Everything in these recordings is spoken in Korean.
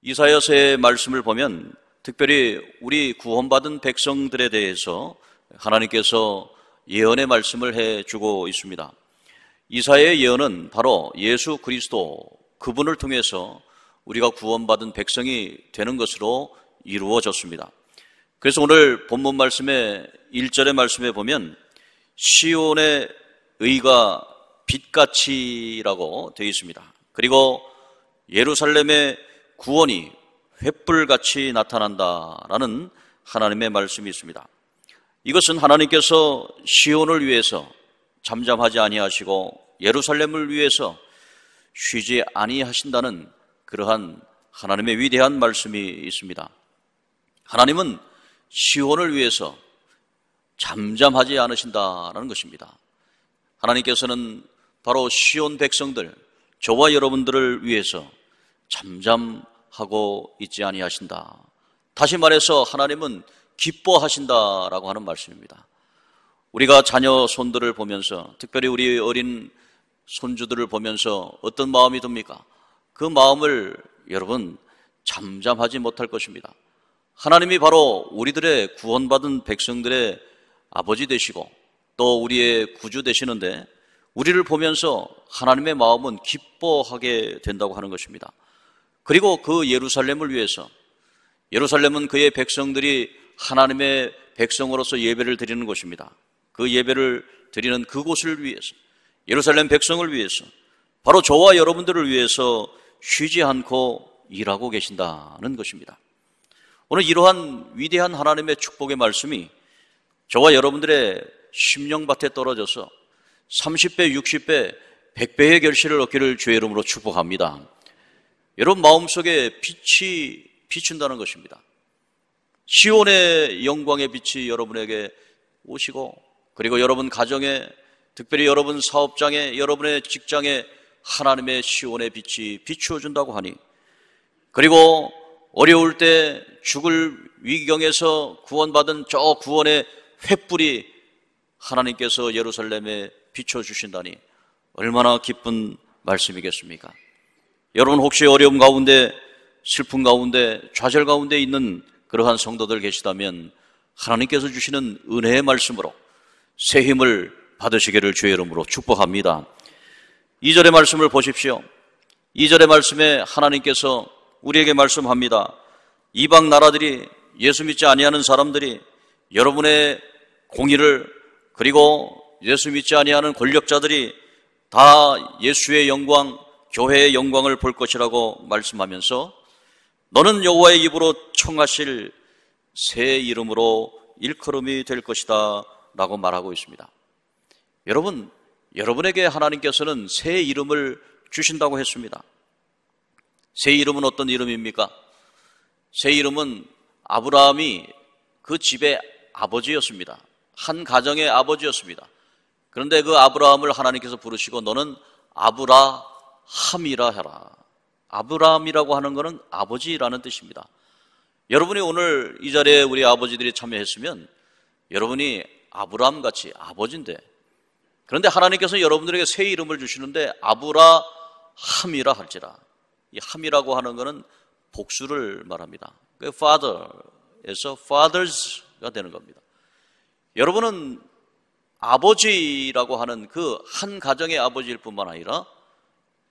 이사야서의 말씀을 보면 특별히 우리 구원받은 백성들에 대해서 하나님께서 예언의 말씀을 해주고 있습니다. 이사야의 예언은 바로 예수 그리스도 그분을 통해서 우리가 구원받은 백성이 되는 것으로 이루어졌습니다. 그래서 오늘 본문 말씀의 1절의 말씀에 보면 시온의 의가 빛같이라고 되어 있습니다. 그리고 예루살렘의 구원이 횃불같이 나타난다라는 하나님의 말씀이 있습니다. 이것은 하나님께서 시온을 위해서 잠잠하지 아니하시고 예루살렘을 위해서 쉬지 아니하신다는 그러한 하나님의 위대한 말씀이 있습니다. 하나님은 시온을 위해서 잠잠하지 않으신다는 것입니다. 하나님께서는 바로 시온 백성들, 저와 여러분들을 위해서 잠잠하고 있지 아니하신다. 다시 말해서 하나님은 기뻐하신다라고 하는 말씀입니다. 우리가 자녀 손들을 보면서, 특별히 우리 어린 손주들을 보면서 어떤 마음이 듭니까? 그 마음을 여러분 잠잠하지 못할 것입니다. 하나님이 바로 우리들의 구원받은 백성들의 아버지 되시고 또 우리의 구주 되시는데 우리를 보면서 하나님의 마음은 기뻐하게 된다고 하는 것입니다. 그리고 그 예루살렘을 위해서, 예루살렘은 그의 백성들이 하나님의 백성으로서 예배를 드리는 곳입니다. 그 예배를 드리는 그곳을 위해서, 예루살렘 백성을 위해서, 바로 저와 여러분들을 위해서 쉬지 않고 일하고 계신다는 것입니다. 오늘 이러한 위대한 하나님의 축복의 말씀이 저와 여러분들의 심령밭에 떨어져서 30배, 60배, 100배의 결실을 얻기를 주의 이름으로 축복합니다. 여러분 마음속에 빛이 비춘다는 것입니다. 시온의 영광의 빛이 여러분에게 오시고, 그리고 여러분 가정에, 특별히 여러분 사업장에, 여러분의 직장에 하나님의 시온의 빛이 비추어 준다고 하니, 그리고 어려울 때 죽을 위경에서 구원받은 저 구원의 횃불이 하나님께서 예루살렘에 비춰주신다니 얼마나 기쁜 말씀이겠습니까? 여러분 혹시 어려움 가운데, 슬픔 가운데, 좌절 가운데 있는 그러한 성도들 계시다면 하나님께서 주시는 은혜의 말씀으로 새 힘을 받으시기를 주의 이름으로 축복합니다. 2절의 말씀을 보십시오. 2절의 말씀에 하나님께서 우리에게 말씀합니다. 이방 나라들이, 예수 믿지 아니하는 사람들이 여러분의 공의를, 그리고 예수 믿지 아니하는 권력자들이 다 예수의 영광, 교회의 영광을 볼 것이라고 말씀하면서 너는 여호와의 입으로 청하실 새 이름으로 일컬음이 될 것이다 라고 말하고 있습니다. 여러분, 여러분에게 하나님께서는 새 이름을 주신다고 했습니다. 새 이름은 어떤 이름입니까? 새 이름은 아브라함이 그 집의 아버지였습니다. 한 가정의 아버지였습니다. 그런데 그 아브라함을 하나님께서 부르시고 너는 아브라함이라 해라. 아브라함이라고 하는 것은 아버지라는 뜻입니다. 여러분이 오늘 이 자리에 우리 아버지들이 참여했으면 여러분이 아브라함같이 아버지인데, 그런데 하나님께서 여러분들에게 새 이름을 주시는데 아브라함이라 할지라. 이 함이라고 하는 것은 복수를 말합니다. 그 father에서 fathers가 되는 겁니다. 여러분은 아버지라고 하는 그 한 가정의 아버지일 뿐만 아니라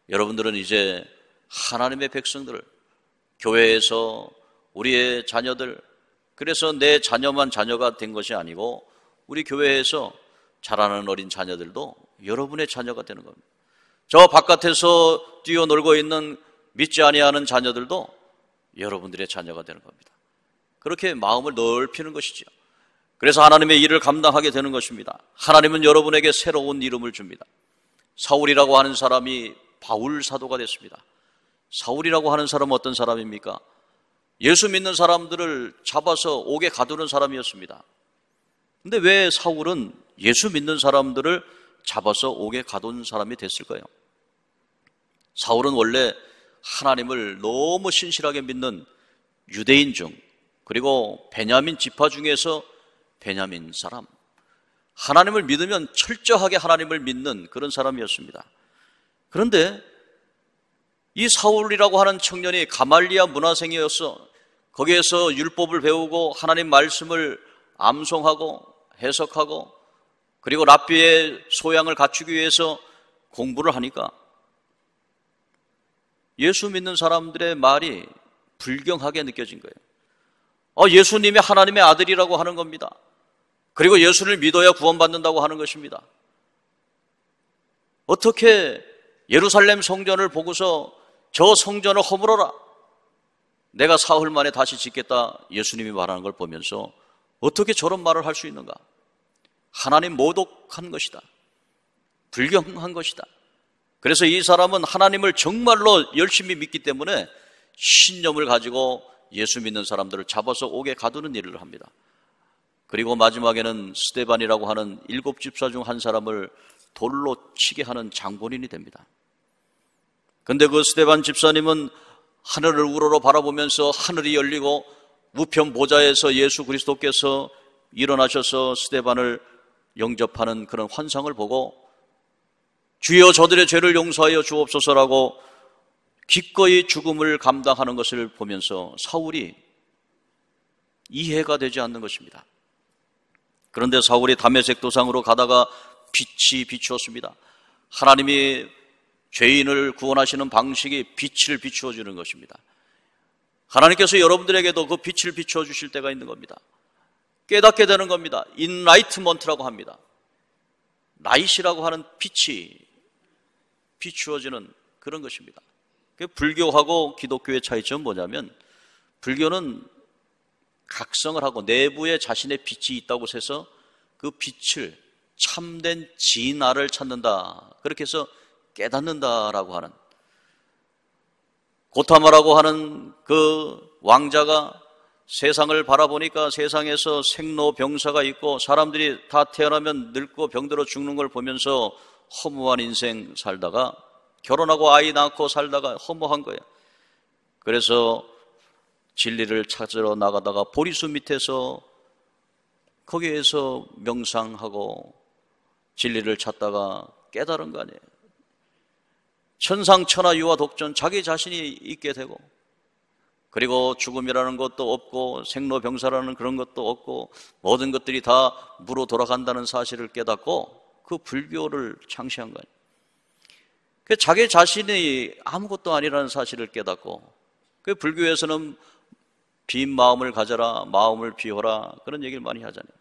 여러분들은 이제 하나님의 백성들을, 교회에서 우리의 자녀들, 그래서 내 자녀만 자녀가 된 것이 아니고 우리 교회에서 자라는 어린 자녀들도 여러분의 자녀가 되는 겁니다. 저 바깥에서 뛰어놀고 있는 믿지 아니하는 자녀들도 여러분들의 자녀가 되는 겁니다. 그렇게 마음을 넓히는 것이죠. 그래서 하나님의 일을 감당하게 되는 것입니다. 하나님은 여러분에게 새로운 이름을 줍니다. 사울이라고 하는 사람이 바울 사도가 됐습니다. 사울이라고 하는 사람은 어떤 사람입니까? 예수 믿는 사람들을 잡아서 옥에 가두는 사람이었습니다. 근데 왜 사울은 예수 믿는 사람들을 잡아서 옥에 가둔 사람이 됐을까요? 사울은 원래 하나님을 너무 신실하게 믿는 유대인 중, 그리고 베냐민 지파 중에서 베냐민 사람, 하나님을 믿으면 철저하게 하나님을 믿는 그런 사람이었습니다. 그런데 이 사울이라고 하는 청년이 가말리아 문화생이어서 거기에서 율법을 배우고 하나님 말씀을 암송하고 해석하고 그리고 랍비의 소양을 갖추기 위해서 공부를 하니까 예수 믿는 사람들의 말이 불경하게 느껴진 거예요. 예수님이 하나님의 아들이라고 하는 겁니다. 그리고 예수를 믿어야 구원받는다고 하는 것입니다. 어떻게 예루살렘 성전을 보고서 저 성전을 허물어라, 내가 사흘 만에 다시 짓겠다, 예수님이 말하는 걸 보면서 어떻게 저런 말을 할 수 있는가? 하나님 모독한 것이다. 불경한 것이다. 그래서 이 사람은 하나님을 정말로 열심히 믿기 때문에 신념을 가지고 예수 믿는 사람들을 잡아서 옥에 가두는 일을 합니다. 그리고 마지막에는 스데반이라고 하는 7집사 중 한 사람을 돌로 치게 하는 장본인이 됩니다. 근데 그 스데반 집사님은 하늘을 우러러 바라보면서 하늘이 열리고 우편 보좌에서 예수 그리스도께서 일어나셔서 스데반을 영접하는 그런 환상을 보고 주여 저들의 죄를 용서하여 주옵소서라고 기꺼이 죽음을 감당하는 것을 보면서 사울이 이해가 되지 않는 것입니다. 그런데 사울이 다메섹 도상으로 가다가 빛이 비추었습니다. 하나님이 죄인을 구원하시는 방식이 빛을 비추어 주는 것입니다. 하나님께서 여러분들에게도 그 빛을 비추어 주실 때가 있는 겁니다. 깨닫게 되는 겁니다. 인라이트먼트라고 합니다. 라이시라고 하는 빛이 비추어지는 그런 것입니다. 불교하고 기독교의 차이점은 뭐냐면, 불교는 각성을 하고 내부에 자신의 빛이 있다고 해서 그 빛을 참된 진화를 찾는다, 그렇게 해서 깨닫는다라고 하는, 고타마라고 하는 그 왕자가 세상을 바라보니까 세상에서 생로병사가 있고 사람들이 다 태어나면 늙고 병들어 죽는 걸 보면서 허무한 인생 살다가 결혼하고 아이 낳고 살다가 허무한 거예요. 그래서 진리를 찾으러 나가다가 보리수 밑에서 거기에서 명상하고 진리를 찾다가 깨달은 거 아니에요. 천상천하 유아 독존, 자기 자신이 있게 되고, 그리고 죽음이라는 것도 없고 생로병사라는 그런 것도 없고 모든 것들이 다 무로 돌아간다는 사실을 깨닫고 그 불교를 창시한 거예요. 자기 자신이 아무것도 아니라는 사실을 깨닫고, 그 불교에서는 빈 마음을 가져라, 마음을 비워라, 그런 얘기를 많이 하잖아요.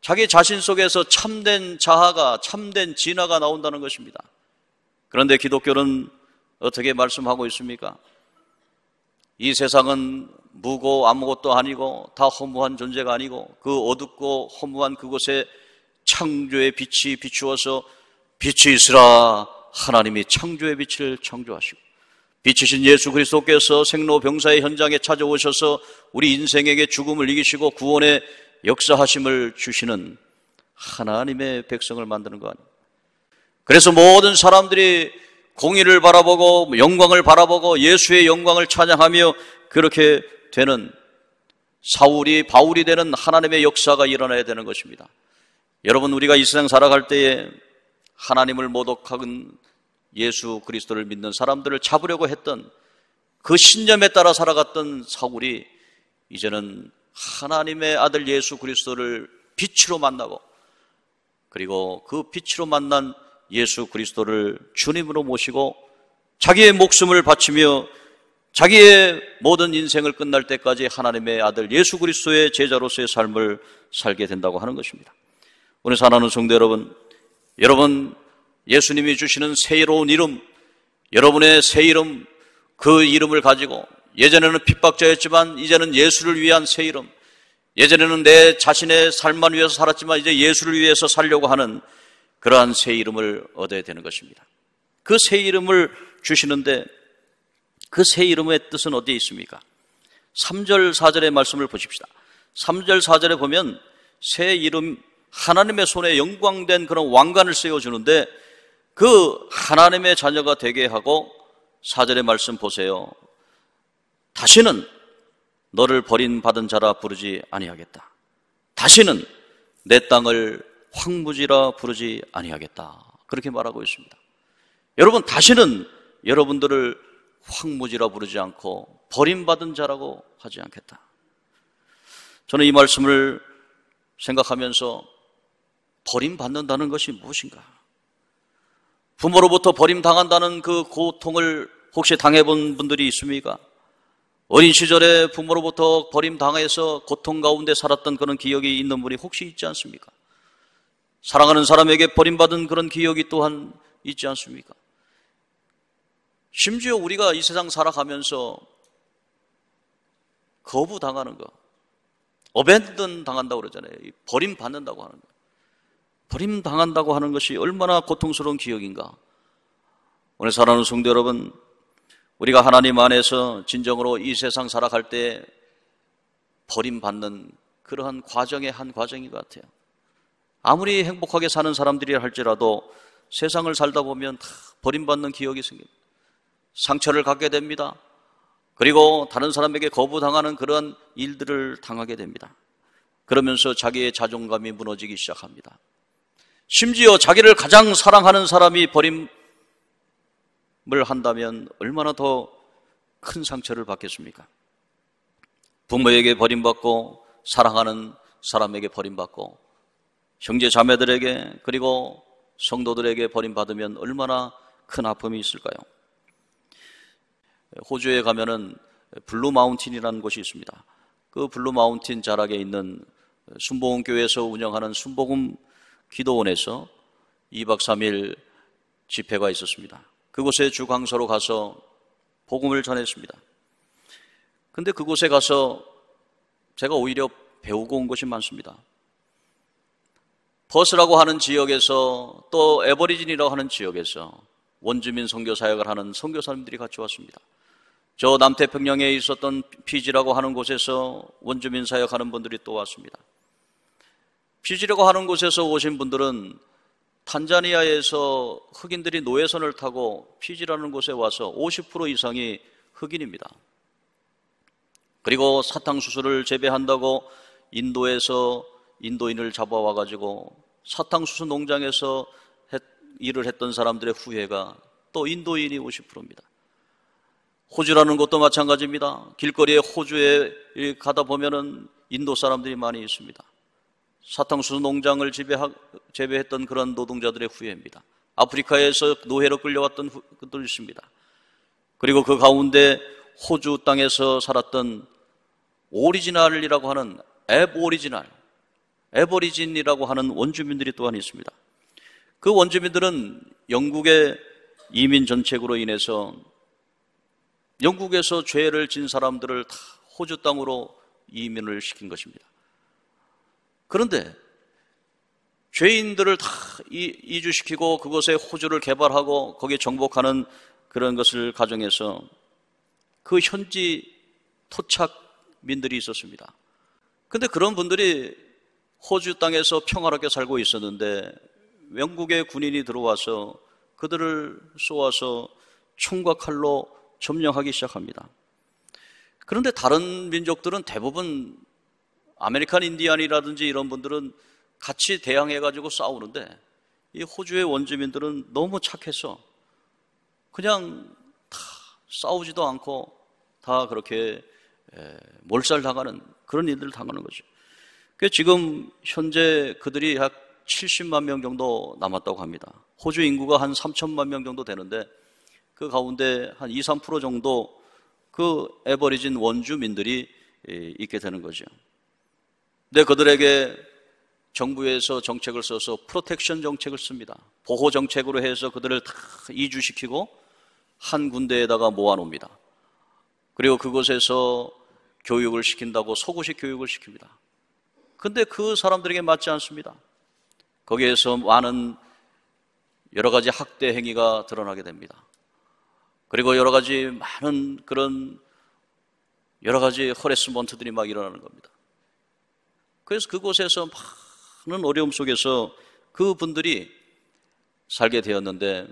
자기 자신 속에서 참된 자아가, 참된 진화가 나온다는 것입니다. 그런데 기독교는 어떻게 말씀하고 있습니까? 이 세상은 무고 아무것도 아니고 다 허무한 존재가 아니고 그 어둡고 허무한 그곳에 창조의 빛이 비추어서 빛이 있으라, 하나님이 창조의 빛을 창조하시고 빛이신 예수 그리스도께서 생로병사의 현장에 찾아오셔서 우리 인생에게 죽음을 이기시고 구원의 역사하심을 주시는 하나님의 백성을 만드는 거 아니에요. 그래서 모든 사람들이 공의를 바라보고 영광을 바라보고 예수의 영광을 찬양하며 그렇게 되는, 사울이 바울이 되는 하나님의 역사가 일어나야 되는 것입니다. 여러분, 우리가 이 세상 살아갈 때에 하나님을 모독하는 예수 그리스도를 믿는 사람들을 잡으려고 했던 그 신념에 따라 살아갔던 사울이 이제는 하나님의 아들 예수 그리스도를 빛으로 만나고, 그리고 그 빛으로 만난 예수 그리스도를 주님으로 모시고 자기의 목숨을 바치며 자기의 모든 인생을 끝날 때까지 하나님의 아들 예수 그리스도의 제자로서의 삶을 살게 된다고 하는 것입니다. 오늘 사랑하는 성도 여러분, 예수님이 주시는 새로운 이름, 여러분의 새 이름, 그 이름을 가지고, 예전에는 핍박자였지만 이제는 예수를 위한 새 이름, 예전에는 내 자신의 삶만 위해서 살았지만 이제 예수를 위해서 살려고 하는 그러한 새 이름을 얻어야 되는 것입니다. 그 새 이름을 주시는데 그 새 이름의 뜻은 어디에 있습니까? 3절 4절의 말씀을 보십시다. 3절 4절에 보면 새 이름, 하나님의 손에 영광된 그런 왕관을 씌워주는데 그 하나님의 자녀가 되게 하고, 4절의 말씀 보세요. 다시는 너를 버림받은 자라 부르지 아니하겠다. 다시는 내 땅을 황무지라 부르지 아니하겠다. 그렇게 말하고 있습니다. 여러분, 다시는 여러분들을 황무지라 부르지 않고 버림받은 자라고 하지 않겠다. 저는 이 말씀을 생각하면서 버림받는다는 것이 무엇인가? 부모로부터 버림당한다는 그 고통을 혹시 당해본 분들이 있습니까? 어린 시절에 부모로부터 버림당해서 고통 가운데 살았던 그런 기억이 있는 분이 혹시 있지 않습니까? 사랑하는 사람에게 버림받은 그런 기억이 또한 있지 않습니까? 심지어 우리가 이 세상 살아가면서 거부당하는 거, 어벤든 당한다고 그러잖아요. 버림받는다고 하는 거. 버림당한다고 하는 것이 얼마나 고통스러운 기억인가. 오늘 사랑하는 성도 여러분, 우리가 하나님 안에서 진정으로 이 세상 살아갈 때 버림받는 그러한 과정의 한 과정인 것 같아요. 아무리 행복하게 사는 사람들이 할지라도 세상을 살다 보면 다 버림받는 기억이 생깁니다. 상처를 갖게 됩니다. 그리고 다른 사람에게 거부당하는 그런 일들을 당하게 됩니다. 그러면서 자기의 자존감이 무너지기 시작합니다. 심지어 자기를 가장 사랑하는 사람이 버림을 한다면 얼마나 더 큰 상처를 받겠습니까? 부모에게 버림받고 사랑하는 사람에게 버림받고 형제 자매들에게 그리고 성도들에게 버림받으면 얼마나 큰 아픔이 있을까요? 호주에 가면은 블루 마운틴이라는 곳이 있습니다. 그 블루 마운틴 자락에 있는 순복음 교회에서 운영하는 순복음 기도원에서 2박 3일 집회가 있었습니다. 그곳에 주 강서로 가서 복음을 전했습니다. 근데 그곳에 가서 제가 오히려 배우고 온 것이 많습니다. 퍼스라고 하는 지역에서 또 에버리진이라고 하는 지역에서 원주민 선교 사역을 하는 선교사님들이 같이 왔습니다. 저 남태평양에 있었던 피지라고 하는 곳에서 원주민 사역하는 분들이 또 왔습니다. 피지라고 하는 곳에서 오신 분들은 탄자니아에서 흑인들이 노예선을 타고 피지라는 곳에 와서 50% 이상이 흑인입니다. 그리고 사탕수수를 재배한다고 인도에서 인도인을 잡아와가지고 사탕수수 농장에서 일을 했던 사람들의 후예가 또 인도인이 50%입니다. 호주라는 곳도 마찬가지입니다. 길거리에 호주에 가다 보면은 인도 사람들이 많이 있습니다. 사탕수수 농장을 재배했던 그런 노동자들의 후예입니다. 아프리카에서 노예로 끌려왔던 분들도 있습니다. 그리고 그 가운데 호주 땅에서 살았던 오리지널이라고 하는 에버리진이라고 하는 원주민들이 또한 있습니다. 그 원주민들은 영국의 이민 정책으로 인해서 영국에서 죄를 진 사람들을 다 호주 땅으로 이민을 시킨 것입니다. 그런데 죄인들을 다 이주시키고 그곳에 호주를 개발하고 거기에 정복하는 그런 것을 가정해서 그 현지 토착민들이 있었습니다. 그런데 그런 분들이 호주 땅에서 평화롭게 살고 있었는데 영국의 군인이 들어와서 그들을 쏘아서 총과 칼로 점령하기 시작합니다. 그런데 다른 민족들은 대부분 아메리칸 인디안이라든지 이런 분들은 같이 대항해가지고 싸우는데 이 호주의 원주민들은 너무 착해서 그냥 다 싸우지도 않고 다 그렇게 몰살당하는 그런 일들을 당하는 거죠. 지금 현재 그들이 약 70만 명 정도 남았다고 합니다. 호주 인구가 한 3천만 명 정도 되는데 그 가운데 한 2, 3% 정도 그 에버리진 원주민들이 있게 되는 거죠. 근데 그들에게 정부에서 정책을 써서 프로텍션 정책을 씁니다. 보호 정책으로 해서 그들을 다 이주시키고 한 군데에다가 모아놓습니다. 그리고 그곳에서 교육을 시킨다고 소구식 교육을 시킵니다. 근데 그 사람들에게 맞지 않습니다. 거기에서 많은 여러 가지 학대 행위가 드러나게 됩니다. 그리고 여러 가지 많은 그런 여러 가지 허레스먼트들이 막 일어나는 겁니다. 그래서 그곳에서 많은 어려움 속에서 그분들이 살게 되었는데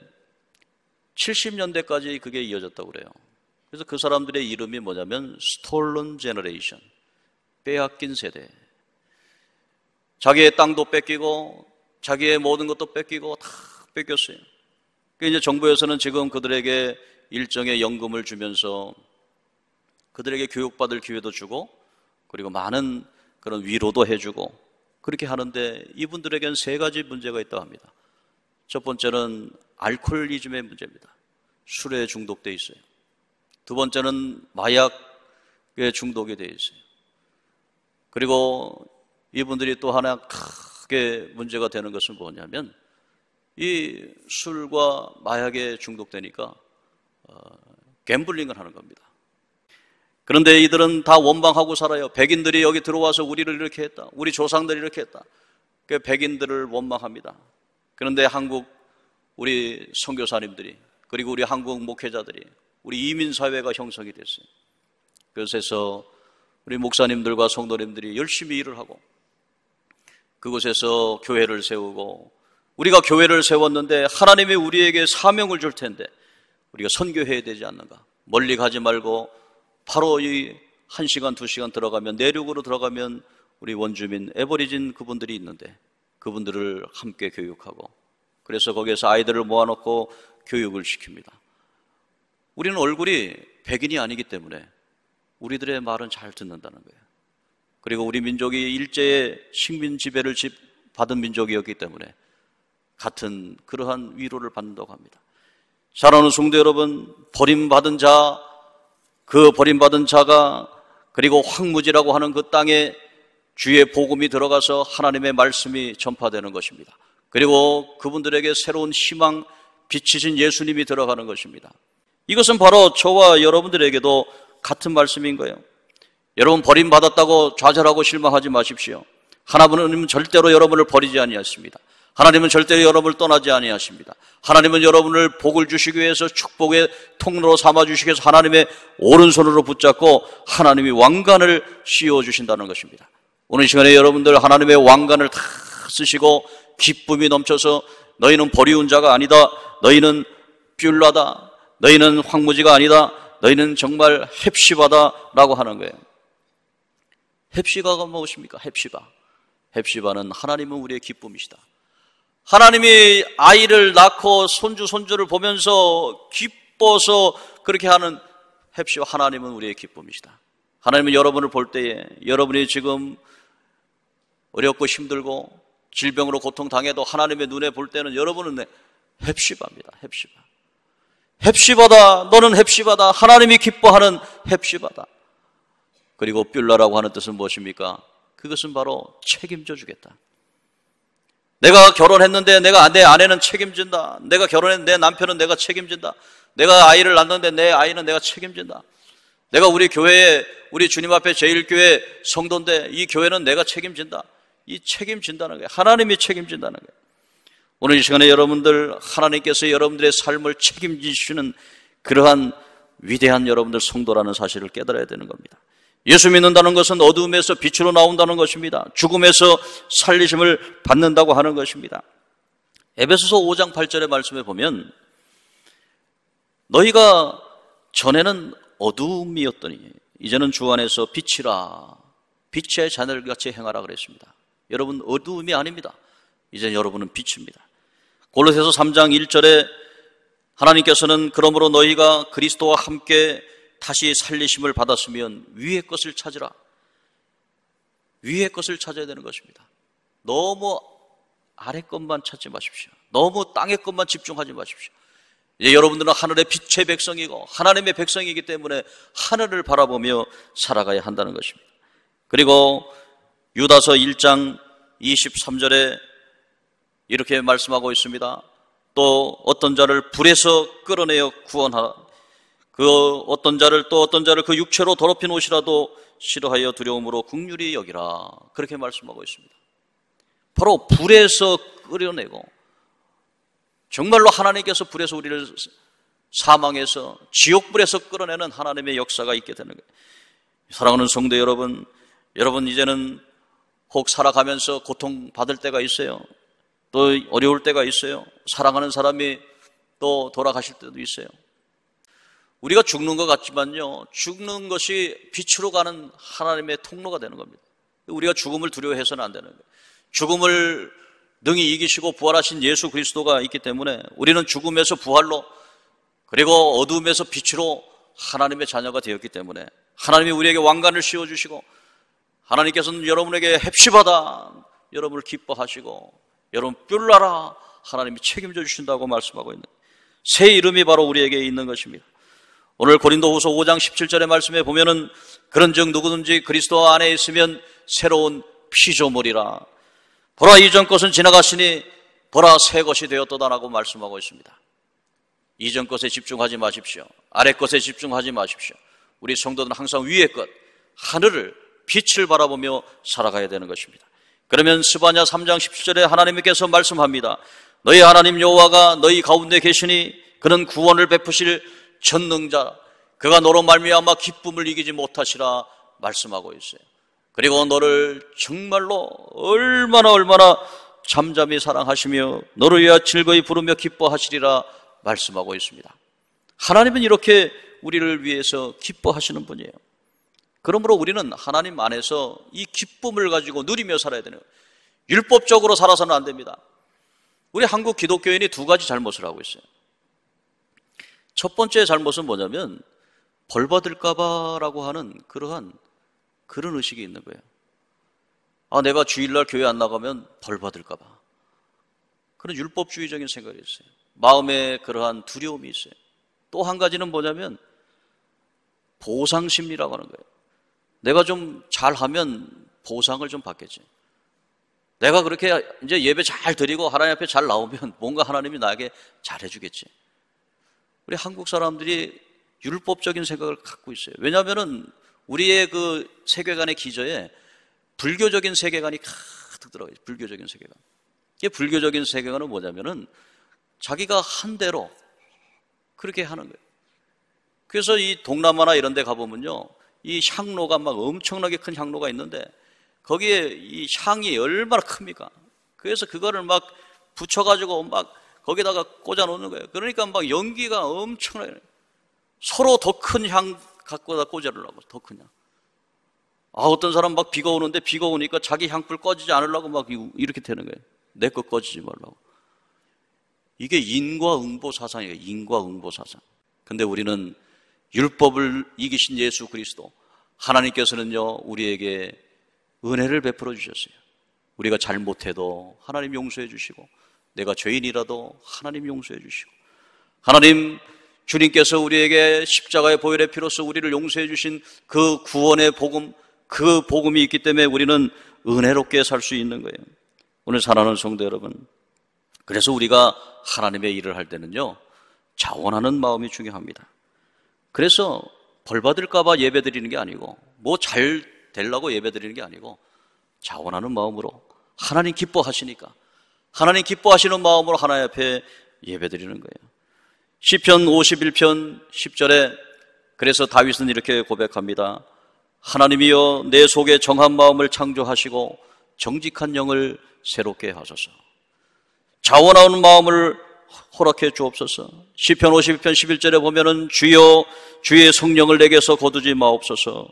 70년대까지 그게 이어졌다고 그래요. 그래서 그 사람들의 이름이 뭐냐면 Stolen Generation, 빼앗긴 세대. 자기의 땅도 뺏기고 자기의 모든 것도 뺏기고 다 뺏겼어요. 그래서 이제 정부에서는 지금 그들에게 일정의 연금을 주면서 그들에게 교육받을 기회도 주고 그리고 많은 그런 위로도 해주고 그렇게 하는데 이분들에겐 세 가지 문제가 있다고 합니다. 첫 번째는 알코올리즘의 문제입니다. 술에 중독되어 있어요. 두 번째는 마약에 중독이 되어 있어요. 그리고 이분들이 또 하나 크게 문제가 되는 것은 뭐냐면 이 술과 마약에 중독되니까 갬블링을 하는 겁니다. 그런데 이들은 다 원망하고 살아요. 백인들이 여기 들어와서 우리를 이렇게 했다. 우리 조상들이 이렇게 했다. 그 백인들을 원망합니다. 그런데 한국 우리 선교사님들이 그리고 우리 한국 목회자들이 우리 이민사회가 형성이 됐어요. 그래서 우리 목사님들과 성도님들이 열심히 일을 하고 그곳에서 교회를 세우고 우리가 교회를 세웠는데 하나님이 우리에게 사명을 줄 텐데 우리가 선교해야 되지 않는가? 멀리 가지 말고 바로 이 1시간, 2시간 들어가면 내륙으로 들어가면 우리 원주민 애버리진 그분들이 있는데 그분들을 함께 교육하고 그래서 거기에서 아이들을 모아놓고 교육을 시킵니다. 우리는 얼굴이 백인이 아니기 때문에 우리들의 말은 잘 듣는다는 거예요. 그리고 우리 민족이 일제의 식민 지배를 받은 민족이었기 때문에 같은 그러한 위로를 받는다고 합니다. 사랑하는 성도 여러분, 버림받은 자, 그 버림받은 자가 그리고 황무지라고 하는 그 땅에 주의 복음이 들어가서 하나님의 말씀이 전파되는 것입니다. 그리고 그분들에게 새로운 희망, 빛이신 예수님이 들어가는 것입니다. 이것은 바로 저와 여러분들에게도 같은 말씀인 거예요. 여러분 버림받았다고 좌절하고 실망하지 마십시오. 하나님은 절대로 여러분을 버리지 아니하십니다. 하나님은 절대로 여러분을 떠나지 아니하십니다. 하나님은 여러분을 복을 주시기 위해서 축복의 통로로 삼아주시기 위해서 하나님의 오른손으로 붙잡고 하나님이 왕관을 씌워주신다는 것입니다. 오늘 시간에 여러분들 하나님의 왕관을 다 쓰시고 기쁨이 넘쳐서 너희는 버리운 자가 아니다. 너희는 뷸라다. 너희는 황무지가 아니다. 너희는 정말 헵시바다 라고 하는 거예요. 헵시바가 무엇입니까? 헵시바는 하나님은 우리의 기쁨이시다. 하나님이 아이를 낳고 손주를 보면서 기뻐서 그렇게 하는 헵시바, 하나님은 우리의 기쁨이시다. 하나님은 여러분을 볼 때에 여러분이 지금 어렵고 힘들고 질병으로 고통당해도 하나님의 눈에 볼 때는 여러분은 헵시바입니다. 헵시바다. 너는 헵시바다. 하나님이 기뻐하는 헵시바다. 그리고 뷸라라고 하는 뜻은 무엇입니까? 그것은 바로 책임져 주겠다. 내가 결혼했는데 내 아내는 책임진다. 내가 결혼했는데 내 남편은 내가 책임진다. 내가 아이를 낳는데 내 아이는 내가 책임진다. 내가 우리 교회에 우리 주님 앞에 제일교회 성도인데 이 교회는 내가 책임진다. 이 책임진다는 거예요. 하나님이 책임진다는 거예요. 오늘 이 시간에 여러분들 하나님께서 여러분들의 삶을 책임지시는 그러한 위대한 여러분들 성도라는 사실을 깨달아야 되는 겁니다. 예수 믿는다는 것은 어둠에서 빛으로 나온다는 것입니다. 죽음에서 살리심을 받는다고 하는 것입니다. 에베소서 5장 8절의 말씀에 보면 너희가 전에는 어둠이었더니 이제는 주 안에서 빛이라 빛의 자녀들같이 행하라 그랬습니다. 여러분 어두움이 아닙니다. 이제 여러분은 빛입니다. 골로새서 3장 1절에 하나님께서는 그러므로 너희가 그리스도와 함께 다시 살리심을 받았으면 위의 것을 찾으라. 위의 것을 찾아야 되는 것입니다. 너무 아래 것만 찾지 마십시오. 너무 땅의 것만 집중하지 마십시오. 이제 여러분들은 하늘의 빛의 백성이고 하나님의 백성이기 때문에 하늘을 바라보며 살아가야 한다는 것입니다. 그리고 유다서 1장 23절에 이렇게 말씀하고 있습니다. 또 어떤 자를 불에서 끌어내어 구원하라. 어떤 자를 그 육체로 더럽힌 옷이라도 싫어하여 두려움으로 긍휼히 여기라. 그렇게 말씀하고 있습니다. 바로 불에서 끌어내고 정말로 하나님께서 불에서 우리를 사망해서 지옥불에서 끌어내는 하나님의 역사가 있게 되는 거예요. 사랑하는 성도 여러분 이제는 혹 살아가면서 고통받을 때가 있어요. 또 어려울 때가 있어요. 사랑하는 사람이 또 돌아가실 때도 있어요. 우리가 죽는 것 같지만요, 죽는 것이 빛으로 가는 하나님의 통로가 되는 겁니다. 우리가 죽음을 두려워해서는 안 되는 거예요. 죽음을 능히 이기시고 부활하신 예수 그리스도가 있기 때문에 우리는 죽음에서 부활로 그리고 어둠에서 빛으로 하나님의 자녀가 되었기 때문에 하나님이 우리에게 왕관을 씌워주시고 하나님께서는 여러분에게 헵시바다, 여러분을 기뻐하시고 여러분 뿔나라 하나님이 책임져 주신다고 말씀하고 있는 새 이름이 바로 우리에게 있는 것입니다. 오늘 고린도후서 5장 17절의 말씀에 보면은 그런즉 누구든지 그리스도 안에 있으면 새로운 피조물이라. 보라 이전 것은 지나갔으니 보라 새 것이 되었도다라고 말씀하고 있습니다. 이전 것에 집중하지 마십시오. 아래 것에 집중하지 마십시오. 우리 성도들은 항상 위의 것, 하늘을, 빛을 바라보며 살아가야 되는 것입니다. 그러면 스바냐 3장 17절에 하나님께서 말씀합니다. 너희 하나님 여호와가 너희 가운데 계시니 그는 구원을 베푸실 전능자, 그가 너로 말미암아 기쁨을 이기지 못하시라 말씀하고 있어요. 그리고 너를 정말로 얼마나 잠잠히 사랑하시며 너를 위하여 즐거이 부르며 기뻐하시리라 말씀하고 있습니다. 하나님은 이렇게 우리를 위해서 기뻐하시는 분이에요. 그러므로 우리는 하나님 안에서 이 기쁨을 가지고 누리며 살아야 되는 거예요. 율법적으로 살아서는 안 됩니다. 우리 한국 기독교인이 두 가지 잘못을 하고 있어요. 첫 번째 잘못은 뭐냐면 벌 받을까 봐라고 하는 그런 의식이 있는 거예요. 내가 주일날 교회 안 나가면 벌 받을까 봐. 그런 율법주의적인 생각이 있어요. 마음에 그러한 두려움이 있어요. 또 한 가지는 뭐냐면 보상심리라고 하는 거예요. 내가 좀 잘하면 보상을 좀 받겠지. 내가 그렇게 이제 예배 잘 드리고 하나님 앞에 잘 나오면 뭔가 하나님이 나에게 잘해주겠지. 우리 한국 사람들이 율법적인 생각을 갖고 있어요. 왜냐하면은 우리의 그 세계관의 기저에 불교적인 세계관이 가득 들어가요. 불교적인 세계관. 이게 불교적인 세계관은 뭐냐면은 자기가 한 대로 그렇게 하는 거예요. 그래서 이 동남아나 이런 데 가보면요, 이 향로가 막 엄청나게 큰 향로가 있는데 거기에 이 향이 얼마나 큽니까? 그래서 그거를 막 붙여가지고 막 거기다가 꽂아 놓는 거예요. 그러니까 막 연기가 엄청나게, 서로 더 큰 향 갖고다 꽂아놓으려고, 더 큰 향. 어떤 사람 막 비가 오는데 비가 오니까 자기 향불 꺼지지 않으려고 막 이렇게 되는 거예요. 내 거 꺼지지 말라고. 이게 인과응보 사상이에요. 인과응보 사상. 근데 우리는 율법을 이기신 예수 그리스도, 하나님께서는요 우리에게 은혜를 베풀어 주셨어요. 우리가 잘못해도 하나님 용서해 주시고, 내가 죄인이라도 하나님 용서해 주시고, 하나님 주님께서 우리에게 십자가의 보혈의 피로써 우리를 용서해 주신 그 구원의 복음, 그 복음이 있기 때문에 우리는 은혜롭게 살 수 있는 거예요. 오늘 사랑하는 성도 여러분, 그래서 우리가 하나님의 일을 할 때는요 자원하는 마음이 중요합니다. 그래서 벌 받을까 봐 예배 드리는 게 아니고, 뭐 잘 되려고 예배 드리는 게 아니고, 자원하는 마음으로 하나님 기뻐하시니까 하나님 기뻐하시는 마음으로 하나님 앞에 예배 드리는 거예요. 시편 51편 10절에 그래서 다윗은 이렇게 고백합니다. 하나님이여 내 속에 정한 마음을 창조하시고 정직한 영을 새롭게 하소서. 자원하는 마음을 허락해 주옵소서. 시편 52편 11절에 보면은 주여 주의 성령을 내게서 거두지 마옵소서.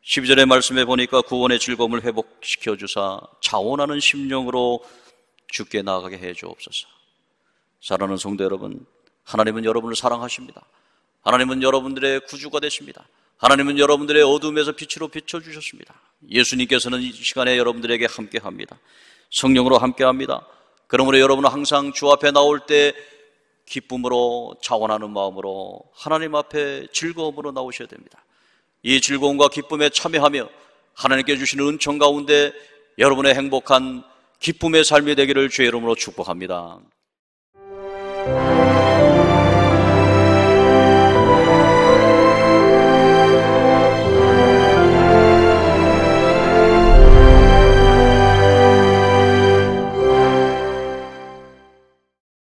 12절의 말씀에 보니까 구원의 즐거움을 회복시켜 주사 자원하는 심령으로 주께 나아가게 해 주옵소서. 사랑하는 성도 여러분, 하나님은 여러분을 사랑하십니다. 하나님은 여러분들의 구주가 되십니다. 하나님은 여러분들의 어둠에서 빛으로 비춰주셨습니다. 예수님께서는 이 시간에 여러분들에게 함께합니다. 성령으로 함께합니다. 그러므로 여러분은 항상 주 앞에 나올 때 기쁨으로 자원하는 마음으로 하나님 앞에 즐거움으로 나오셔야 됩니다. 이 즐거움과 기쁨에 참여하며 하나님께 주시는 은총 가운데 여러분의 행복한 기쁨의 삶이 되기를 주의 이름으로 축복합니다.